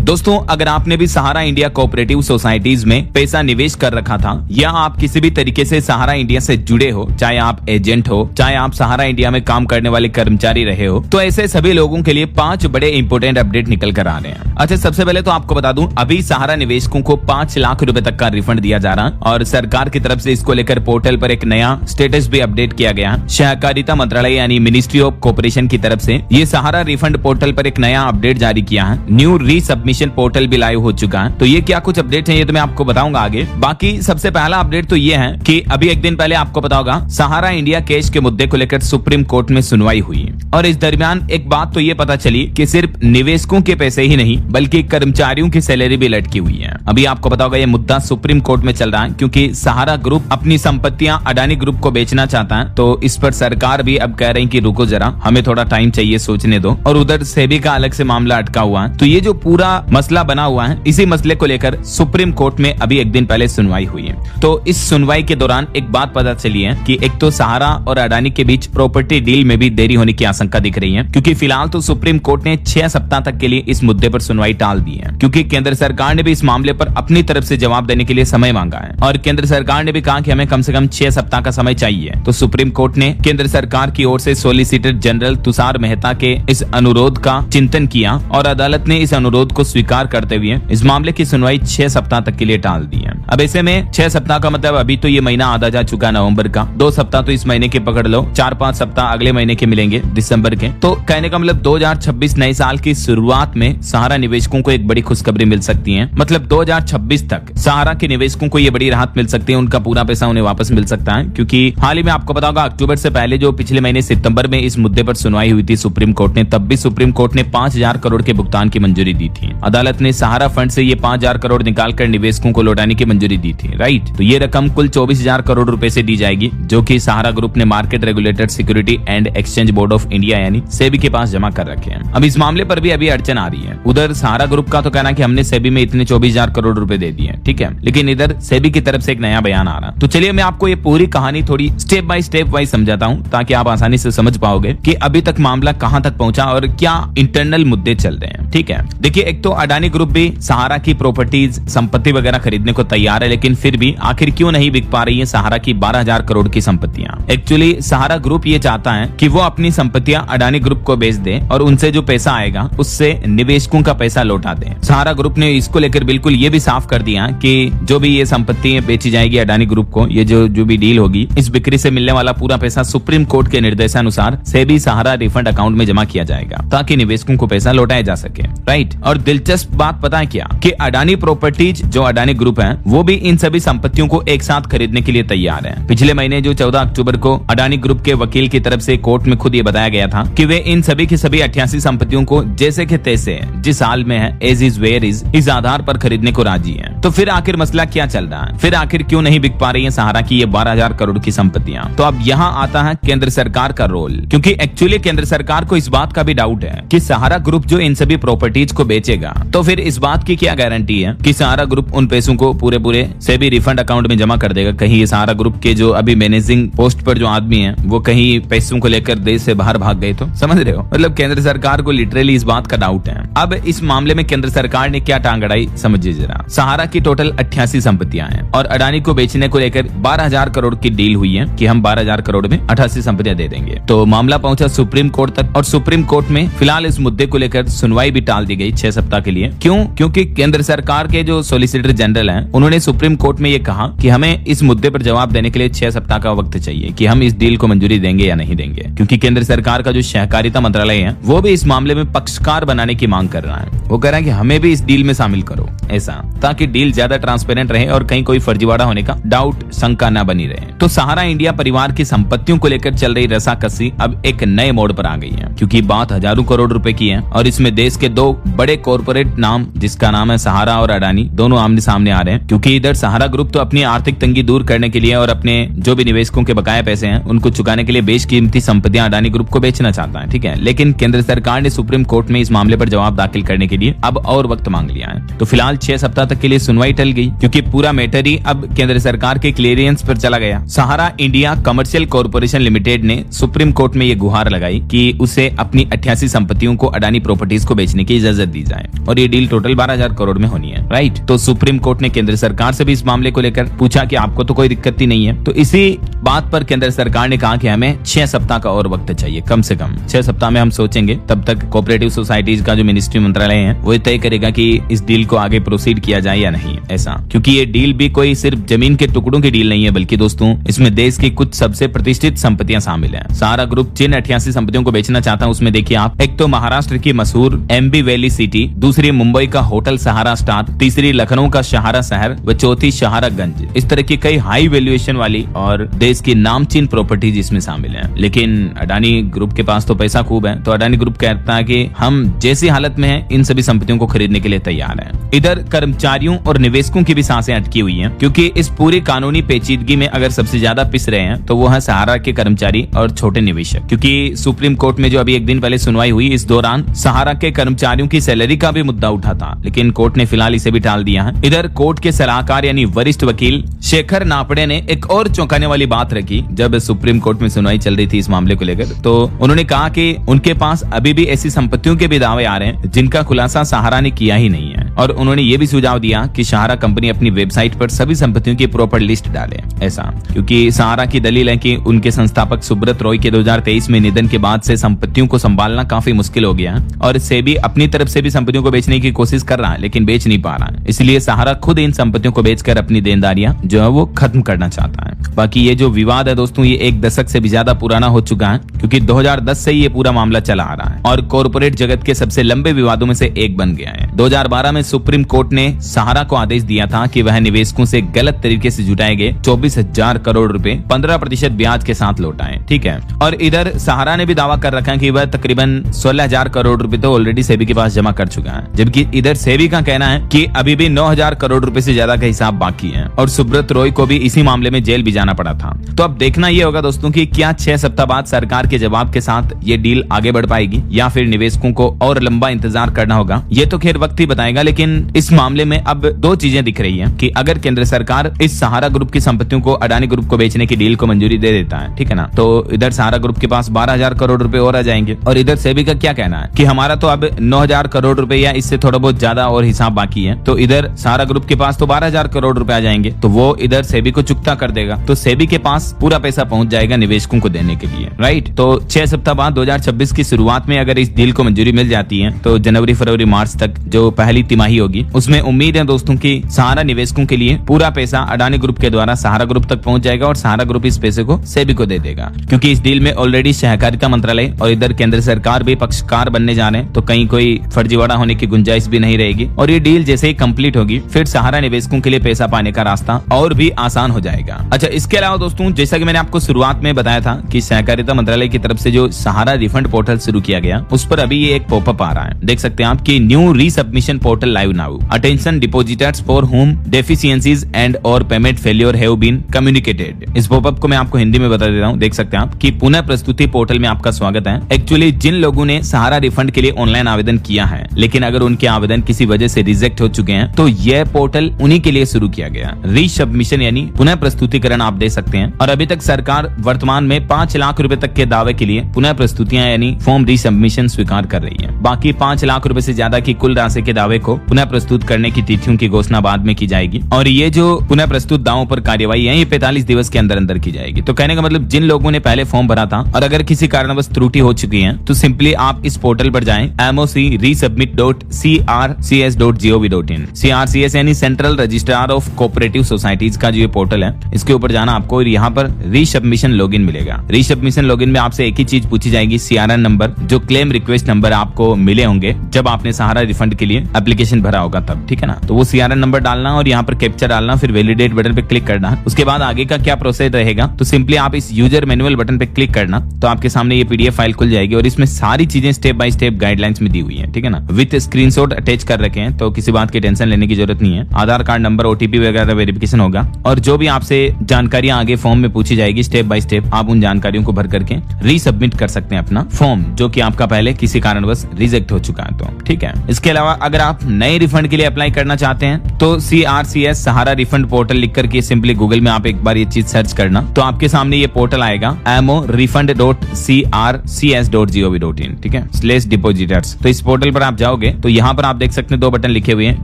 दोस्तों, अगर आपने भी सहारा इंडिया कोऑपरेटिव सोसाइटीज में पैसा निवेश कर रखा था या आप किसी भी तरीके से सहारा इंडिया से जुड़े हो, चाहे आप एजेंट हो, चाहे आप सहारा इंडिया में काम करने वाले कर्मचारी रहे हो, तो ऐसे सभी लोगों के लिए 5 बड़े इंपोर्टेंट अपडेट निकल कर आ रहे हैं। अच्छा, सबसे पहले तो आपको बता दूं, अभी सहारा निवेशकों को 5 लाख रुपए तक का रिफंड दिया जा रहा है और सरकार की तरफ से इसको लेकर पोर्टल पर एक नया स्टेटस भी अपडेट किया गया है। सहकारिता मंत्रालय यानी मिनिस्ट्री ऑफ कॉर्पोरेशन की तरफ से ये सहारा रिफंड पोर्टल पर एक नया अपडेट जारी किया है। न्यू रीसबमिशन पोर्टल भी लाइव हो चुका है। तो ये क्या कुछ अपडेट है ये तो मैं आपको बताऊंगा आगे। बाकी सबसे पहला अपडेट तो ये है कि अभी एक दिन पहले आपको पता होगा सहारा इंडिया केस के मुद्दे को लेकर सुप्रीम कोर्ट में सुनवाई हुई और इस दरमियान एक बात तो ये पता चली कि सिर्फ निवेशकों के पैसे ही नहीं बल्कि कर्मचारियों की सैलरी भी लटकी हुई है। अभी आपको पता होगा ये मुद्दा सुप्रीम कोर्ट में चल रहा है क्योंकि सहारा ग्रुप अपनी संपत्तियां अडानी ग्रुप को बेचना चाहता है। तो इस पर सरकार भी अब कह रही कि रुको जरा, हमें थोड़ा टाइम चाहिए, सोचने दो। और उधर सेबी का अलग से मामला अटका हुआ है। तो ये जो पूरा मसला बना हुआ है, इसी मसले को लेकर सुप्रीम कोर्ट में अभी एक दिन पहले सुनवाई हुई है। तो इस सुनवाई के दौरान एक बात पता चली है कि एक तो सहारा और अडानी के बीच प्रॉपर्टी डील में भी देरी होने की आशंका दिख रही है क्योंकि फिलहाल तो सुप्रीम कोर्ट ने 6 सप्ताह तक के लिए इस मुद्दे पर सुनवाई टाल दी है क्योंकि केंद्र सरकार ने भी इस मामले पर अपनी तरफ से जवाब देने के लिए समय मांगा है और केंद्र सरकार ने भी कहा कि हमें कम से कम 6 सप्ताह का समय चाहिए। तो सुप्रीम कोर्ट ने केंद्र सरकार की ओर से सॉलिसिटर जनरल तुषार मेहता के इस अनुरोध का चिंतन किया और अदालत ने इस अनुरोध को स्वीकार करते हुए इस मामले की सुनवाई 6 सप्ताह तक के लिए टाल दी है। अब ऐसे में 6 सप्ताह का मतलब अभी तो ये महीना आधा जा चुका है नवंबर का, 2 सप्ताह तो इस महीने के पकड़ लो, 4-5 सप्ताह अगले महीने के मिलेंगे दिसंबर के। तो कहने का मतलब 2026 नए साल की शुरुआत में सहारा निवेशकों को एक बड़ी खुशखबरी मिल सकती है। मतलब 2026 तक सहारा के निवेशकों को ये बड़ी राहत मिल सकती है, उनका पूरा पैसा उन्हें वापस मिल सकता है क्योंकि हाल ही में आपको पता होगा अक्टूबर से पहले जो पिछले महीने सितंबर में इस मुद्दे पर सुनवाई हुई थी सुप्रीम कोर्ट ने, तब भी सुप्रीम कोर्ट ने 5,000 करोड़ के भुगतान की मंजूरी दी थी। अदालत ने सहारा फंड से ये 5,000 करोड़ निकालकर निवेशकों को लौटाने की मंजूरी दी थी, राइट। तो ये रकम कुल 24,000 करोड़ रुपए से दी जाएगी जो कि सहारा ग्रुप ने market regulated security and exchange board of India यानी सेबी के पास जमा कर रखे हैं। अब इस मामले पर भी अभी अड़चन आ रही है। उधर सहारा ग्रुप का तो कहना कि हमने सेबी में इतने 24,000 करोड़ रुपए दे दिए, ठीक है, लेकिन इधर सेबी की तरफ से एक नया बयान आ रहा। तो चलिए मैं आपको ये पूरी कहानी थोड़ी स्टेप बाय स्टेप वाइज समझाता हूँ ताकि आप आसानी से समझ पाओगे कि अभी तक मामला कहां तक पहुंचा और क्या इंटरनल मुद्दे चल रहे हैं, ठीक है। देखिए, एक तो अडानी ग्रुप भी सहारा की प्रॉपर्टीज संपत्ति वगैरह खरीदने को तैयार है, लेकिन फिर भी आखिर क्यों नहीं बिक पा रही है सहारा की 12,000 करोड़ की संपत्तियां। एक्चुअली सहारा ग्रुप ये चाहता है कि वो अपनी संपत्तियां अडानी ग्रुप को बेच दे और उनसे जो पैसा आएगा उससे निवेशकों का पैसा लौटा दे। सहारा ग्रुप ने इसको लेकर बिल्कुल ये भी साफ कर दिया कि जो भी ये संपत्ति बेची जाएगी अडानी ग्रुप को, ये जो भी डील होगी, इस बिक्री से मिलने वाला पूरा पैसा सुप्रीम कोर्ट के निर्देशानुसार सेबी सहारा रिफंड अकाउंट में जमा किया जाएगा ताकि निवेशकों को पैसा लौटाया जा सके, राइट। और दिलचस्प बात पता है क्या कि अडानी प्रॉपर्टीज जो अडानी ग्रुप है वो भी इन सभी संपत्तियों को एक साथ खरीदने के लिए तैयार है। पिछले महीने जो 14 अक्टूबर को अडानी ग्रुप के वकील की तरफ से कोर्ट में खुद ये बताया गया था कि वे इन सभी की सभी 88 संपत्तियों को जैसे के तैसे जिस हाल में है एज इज वेयर इज इस आधार पर खरीदने को राजी है। तो फिर आखिर मसला क्या चल रहा है, फिर आखिर क्यों नहीं बिक पा रही है सहारा की ये 12,000 करोड़ की संपत्तियां। तो अब यहाँ आता है केंद्र सरकार का रोल, क्योंकि एक्चुअली केंद्र सरकार को इस बात का भी डाउट है कि सहारा ग्रुप जो इन सभी प्रॉपर्टीज को बेचेगा तो फिर इस बात की क्या गारंटी है कि सहारा ग्रुप उन पैसों को पूरे सेबी रिफंड अकाउंट में जमा कर देगा। कहीं ये सहारा ग्रुप के जो अभी मैनेजिंग पोस्ट पर जो आदमी है वो कहीं पैसों को लेकर देश से बाहर भाग गए, तो समझ रहे हो। मतलब केंद्र सरकार को लिटरली इस बात का डाउट है। अब इस मामले में केंद्र सरकार ने क्या टांग अड़ाई समझिए जरा। सहारा की टोटल 88 संपत्तियां हैं और अडानी को बेचने को लेकर 12,000 करोड़ की डील हुई है कि हम 12,000 करोड़ में 88 संपत्तियां दे देंगे। तो मामला पहुंचा सुप्रीम कोर्ट तक और सुप्रीम कोर्ट में फिलहाल इस मुद्दे को लेकर सुनवाई भी टाल दी गई 6 सप्ताह के लिए। क्यों? क्योंकि केंद्र सरकार के जो सॉलिसिटर जनरल हैं उन्होंने सुप्रीम कोर्ट में ये कहा कि हमें इस मुद्दे पर जवाब देने के लिए 6 सप्ताह का वक्त चाहिए कि हम इस डील को मंजूरी देंगे या नहीं देंगे, क्योंकि केंद्र सरकार का जो सहकारिता मंत्रालय है वो भी इस मामले में पक्षकार बनाने की मांग कर रहा है। वो कह रहा है कि हमें भी इस डील में शामिल करो, ऐसा, ताकि डील ज्यादा ट्रांसपेरेंट रहे और कहीं कोई फर्जीवाड़ा होने का डाउट शंका न बनी रहे। तो सहारा इंडिया परिवार की संपत्तियों को लेकर चल रही रसाकसी अब एक नए मोड़ पर आ गई है क्योंकि बात हजारों करोड़ रुपए की है और इसमें देश के 2 बड़े कॉर्पोरेट नाम जिसका नाम है सहारा और अडानी दोनों आमने सामने आ रहे हैं। क्योंकि इधर सहारा ग्रुप तो अपनी आर्थिक तंगी दूर करने के लिए और अपने जो भी निवेशकों के बकाया पैसे हैं उनको चुकाने के लिए बेशकीमती संपत्तियां अडानी ग्रुप को बेचना चाहता है, ठीक है। लेकिन केंद्र सरकार ने सुप्रीम कोर्ट में इस मामले पर जवाब दाखिल करने के लिए अब और वक्त मांग लिया है। तो फिलहाल 6 सप्ताह तक के लिए सुनवाई टल गई, क्योंकि पूरा मैटर ही अब केंद्र सरकार के क्लियरेंस पर चला गया। सहारा इंडिया कमर्शियल कॉर्पोरेशन लिमिटेड ने सुप्रीम कोर्ट में ये गुहार लगाई कि उसे अपनी 88 संपत्तियों को अडानी प्रॉपर्टीज को बेचने की इजाजत दी जाए, और ये डील टोटल 12,000 करोड़ में होनी है, राइट। तो सुप्रीम कोर्ट ने केंद्र सरकार से भी इस मामले को लेकर पूछा कि आपको तो कोई दिक्कत ही नहीं है। तो इसी बात पर केंद्र सरकार ने कहा कि हमें 6 सप्ताह का और वक्त चाहिए, कम से कम 6 सप्ताह में हम सोचेंगे। तब तक कोऑपरेटिव सोसाइटीज का जो मिनिस्ट्री मंत्रालय है वो तय करेगा कि इस डील को आगे प्रोसीड किया जाए या नहीं, ऐसा। क्योंकि ये डील भी कोई सिर्फ जमीन के टुकड़ों की डील नहीं है, बल्कि दोस्तों इसमें देश की कुछ सबसे प्रतिष्ठित संपत्तियां शामिल हैं। सहारा ग्रुप जिन 88 संपत्तियों को बेचना चाहता है उसमें देखिए आप, एक तो महाराष्ट्र की मशहूर एमबी वैली सिटी, दूसरी मुंबई का होटल सहारा स्टार, तीसरी लखनऊ का सहारा शहर व चौथी सहारागंज। इस तरह की कई हाई वैल्यूएशन वाली और देश की नामचीन प्रॉपर्टीज इसमें शामिल हैं। लेकिन अडानी ग्रुप के पास तो पैसा खूब है, तो अडानी ग्रुप कहता है कि हम जैसी हालत में हैं इन सभी संपत्तियों को खरीदने के लिए तैयार हैं। इधर कर्मचारियों और निवेशकों की भी सांसें अटकी हुई हैं, क्योंकि इस पूरी कानूनी पेचीदगी में अगर सबसे ज्यादा पिस रहे हैं तो वो है सहारा के कर्मचारी और छोटे निवेशक। क्योंकि सुप्रीम कोर्ट में जो अभी एक दिन पहले सुनवाई हुई, इस दौरान सहारा के कर्मचारियों की सैलरी का भी मुद्दा उठा था, लेकिन कोर्ट ने फिलहाल इसे भी टाल दिया है। इधर कोर्ट के सलाहकार यानी वरिष्ठ वकील शेखर नापड़े ने एक और चौंकाने वाली बात रखी जब सुप्रीम कोर्ट में सुनवाई चल रही थी इस मामले को लेकर। तो उन्होंने कहा कि उनके पास अभी भी ऐसी संपत्तियों के भी दावे आ रहे हैं जिनका खुलासा सहारा ने किया ही नहीं है, और उन्होंने ये भी सुझाव दिया कि सहारा कंपनी अपनी वेबसाइट पर सभी संपत्तियों की प्रॉपर लिस्ट डाले, ऐसा। क्योंकि सहारा की दलील है कि उनके संस्थापक सुब्रत रॉय के 2023 में निधन के बाद से संपत्तियों को संभालना काफी मुश्किल हो गया है, और सेबी अपनी तरफ से भी संपत्तियों को बेचने की कोशिश कर रहा है लेकिन बेच नहीं पा रहा है। इसलिए सहारा खुद इन संपत्तियों को बेचकर अपनी देनदारियां जो है वो खत्म करना चाहता है। बाकी ये जो विवाद है दोस्तों, ये 1 दशक से भी ज्यादा पुराना हो चुका है, क्योंकि 2010 से ही ये पूरा मामला चला आ रहा है और कॉर्पोरेट जगत के सबसे लंबे विवादों में से एक बन गया है। 2012 में सुप्रीम कोर्ट ने सहारा को आदेश दिया था कि वह निवेशकों से गलत तरीके से जुटाए गए 24,000 करोड़ रुपए 15% ब्याज के साथ लौटाए, ठीक है। और इधर सहारा ने भी दावा कर रखा है कि वह तकरीबन 16,000 करोड़ रुपए तो ऑलरेडी सेबी के पास जमा कर चुका है, जबकि इधर सेबी का कहना है कि अभी भी 9,000 करोड़ रुपए से ज्यादा का हिसाब बाकी है, और सुब्रत रॉय को भी इसी मामले में जेल भी जाना पड़ा था। तो अब देखना यह होगा दोस्तों कि क्या 6 सप्ताह बाद सरकार के जवाब के साथ ये डील आगे बढ़ पाएगी या फिर निवेशकों को और लंबा इंतजार करना होगा। ये तो खैर वक्त ही बताएगा, लेकिन इस मामले में अब 2 चीजें दिख रही हैं कि अगर केंद्र सरकार इस सहारा ग्रुप की संपत्तियों को अडानी ग्रुप को बेचने की डील को मंजूरी दे देता है, ठीक है ना, तो इधर सहारा ग्रुप के पास 12,000 करोड़ रुपए और आ जाएंगे। और इधर सेबी का क्या कहना है कि हमारा तो अब 9,000 करोड़ रुपए या इससे थोड़ा बहुत ज्यादा और हिसाब बाकी है, तो इधर सहारा ग्रुप के पास तो 12,000 करोड़ रुपए आ जाएंगे, तो वो इधर सेबी को चुकता कर देगा, तो सेबी के पास पूरा पैसा पहुंच जाएगा निवेशकों को देने के लिए, राइट। तो 6 सप्ताह बाद 2026 की शुरुआत में अगर इस डील को मंजूरी मिल जाती है तो जनवरी, फरवरी, मार्च तक जो पहली तिमाही होगी उसमें उम्मीद है दोस्तों की सहारा निवेशकों के लिए पूरा पैसा अडानी ग्रुप के द्वारा सहारा ग्रुप तक पहुंच जाएगा और सहारा ग्रुप इस पैसे को सेबी को दे देगा। क्योंकि इस डील में ऑलरेडी सहकारिता मंत्रालय और इधर केंद्र सरकार भी पक्षकार बनने जा रहे हैं, तो कहीं कोई फर्जीवाड़ा होने की गुंजाइश भी नहीं रहेगी, और ये डील जैसे ही कंप्लीट होगी फिर सहारा निवेशकों के लिए पैसा पाने का रास्ता और भी आसान हो जाएगा। अच्छा, इसके अलावा दोस्तों जैसा कि मैंने आपको शुरुआत में बताया था कि सहकारिता मंत्रालय की तरफ से जो सहारा रिफंड पोर्टल शुरू किया गया उस पर अभी ये एक पॉपअप आ रहा है, देख सकते हैं आप कि new resubmission portal live now, attention depositors for home deficiencies and और payment failure have been communicated. इस पॉपअप को मैं आपको हिंदी में बता दे रहा हूँ, देख सकते हैं आप कि पुनः प्रस्तुति पोर्टल में आपका स्वागत है। एक्चुअली जिन लोगों ने सहारा रिफंड के लिए ऑनलाइन आवेदन किया है लेकिन अगर उनके आवेदन किसी वजह से रिजेक्ट हो चुके हैं तो यह पोर्टल उन्हीं के लिए शुरू किया गया। रीसबमिशन यानी पुनः प्रस्तुतिकरण आप दे सकते हैं, और अभी तक सरकार वर्तमान में 5 लाख रुपए तक के दावे के लिए पुनः प्रस्तुतियां यानी फॉर्म रीसबमिशन स्वीकार कर रही है। बाकी 5 लाख रुपए से ज्यादा की कुल राशि के दावे को पुनः प्रस्तुत करने की तिथियों की घोषणा बाद में की जाएगी, और ये जो पुनः प्रस्तुत दावों पर कार्यवाही है ये 45 दिवस के अंदर अंदर की जाएगी। तो कहने का मतलब जिन लोगों ने पहले फॉर्म भरा था और अगर किसी कारणवश त्रुटि हो चुकी है तो सिंपली आप इस पोर्टल पर जाएं moc-resubmit.crcs.gov.in। CRCS यानी central registrar of cooperative societies का जो ये पोर्टल है इसके ऊपर जाना आपको, और यहाँ पर रीसबमिशन लॉगिन मिलेगा। रीसबमिशन लॉगिन में आपसे एक ही चीज पूछी जाएगी, CRN नंबर, जो क्लेम रिक्वेस्ट नंबर आपको मिले होंगे जब आपने सहारा रिफंड के लिए एप्लीकेशन भरा होगा तब, ठीक है ना। तो वो CRN नंबर डालना और यहाँ पर कैप्चा डालना, फिर वैलिडेट बटन पे क्लिक करना। उसके बाद आगे का क्या प्रोसेस रहेगा तो सिंपली आप इस यूजर मैनुअल बटन पे क्लिक करना, तो आपके सामने ये PDF फाइल खुल जाएगी और इसमें सारी चीजें स्टेप बाय स्टेप गाइडलाइंस में दी हुई है, ठीक है ना, विद स्क्रीनशॉट अटैच कर रखे हैं, तो किसी बात की टेंशन लेने की जरूरत नहीं है। आधार कार्ड नंबर, OTP वगैरह वेरिफिकेशन होगा, और जो भी आपसे जानकारियां आगे फॉर्म में पूछी जाएगी स्टेप बाय स्टेप आप उन जानकारियों को भर करके रीसबमिट कर सकते हैं अपना फॉर्म, जो कि आपका पहले किसी कारणवश रिजेक्ट हो चुका है, तो ठीक है। इसके अलावा अगर आप नए रिफंड के लिए अप्लाई करना चाहते हैं तो CRCS सहारा रिफंड पोर्टल लिख करके सिंपली गूगल में आप एक बार ये चीज सर्च करना, तो आपके सामने ये पोर्टल आएगा amorefund.crcs.gov.in, ठीक है, /depositors। तो इस पोर्टल पर आप जाओगे तो यहाँ पर आप देख सकते हैं 2 बटन लिखे हुए हैं,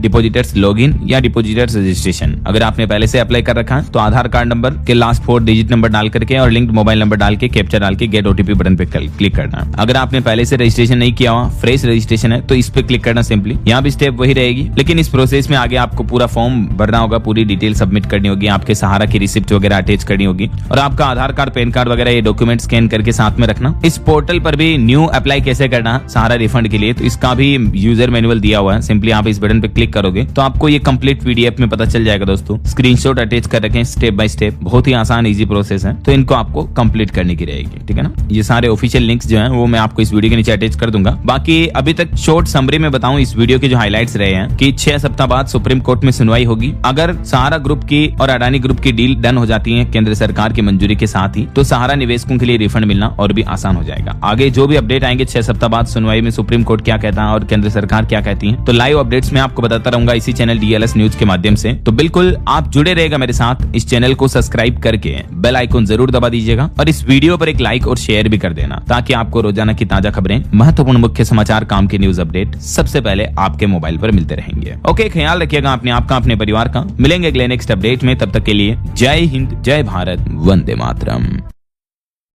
डिपोजिटर्स लॉगिन या डिपोजिटर्स रजिस्ट्रेशन। अगर आपने पहले से अप्लाई कर रखा है तो आधार कार्ड नंबर के लास्ट 4 डिजिट नंबर डाल करके और लिंक्ड मोबाइल नंबर डाल के कैप्चा डाल के गेट OTP बटन पे क्लिक करना है। अगर आपने पहले से रजिस्ट्रेशन नहीं किया हुआ, फ्रेश रजिस्ट्रेशन है, तो इस पे क्लिक करना सिंपली। यहाँ भी स्टेप वही रहेगी, लेकिन इस प्रोसेस में आगे आपको पूरा फॉर्म भरना होगा, पूरी डिटेल सबमिट करनी होगी, आपके सहारा की रिसिप्ट वगैरह अटैच करनी होगी और आपका आधार कार्ड, पैन कार्ड वगैरह ये डॉक्यूमेंट स्कैन करके साथ में रखना। इस पोर्टल पर भी न्यू अप्लाई कैसे करना है सहारा रिफंड के लिए, तो इसका भी यूजर मैनुअल दिया हुआ है। सिंपली आप इस बटन पे क्लिक करोगे तो आपको ये कंप्लीट PDF में पता चल जाएगा दोस्तों। स्क्रीनशॉट अटैच कर रखें स्टेप बाय स्टेप, बहुत ही आसान इजी प्रोसेस है, तो इनको आपको कंप्लीट करने की रहेगी, ठीक है ना। ये सारे ऑफिशियल लिंक्स जो हैं वो मैं आपको इस वीडियो के नीचे अटैच कर दूंगा। बाकी अभी तक शॉर्ट समरी में बताऊं इस वीडियो के जो हाइलाइट्स रहे हैं कि 6 सप्ताह बाद सुप्रीम कोर्ट में सुनवाई होगी। अगर सहारा ग्रुप की और अडानी ग्रुप की डील डन हो जाती है केंद्र सरकार की मंजूरी के साथ ही, तो सहारा निवेशकों के लिए रिफंड मिलना और भी आसान हो जाएगा। आगे जो भी अपडेट आएंगे 6 सप्ताह बाद सुनवाई में सुप्रीम कोर्ट क्या कहता है और केंद्र सरकार क्या कहती है, तो लाइव अपडेट्स में आपको बताता रहूंगा इसी चैनल DLS न्यूज के माध्यम से। तो बिल्कुल आप जुड़े रहेगा मेरे साथ, इस चैनल को सब्सक्राइब करके बेल आइकन जरूर दबा दीजिएगा और इस वीडियो पर एक लाइक और शेयर भी कर देना, ताकि आपको रोजाना की ताजा खबरें, महत्वपूर्ण मुख्य समाचार, काम के न्यूज अपडेट सबसे पहले आपके मोबाइल पर मिलते रहेंगे। ओके, ख्याल रखिएगा अपने आप का, अपने परिवार का। मिलेंगे अगले नेक्स्ट अपडेट में, तब तक के लिए जय हिंद, जय भारत, वंदे मातरम।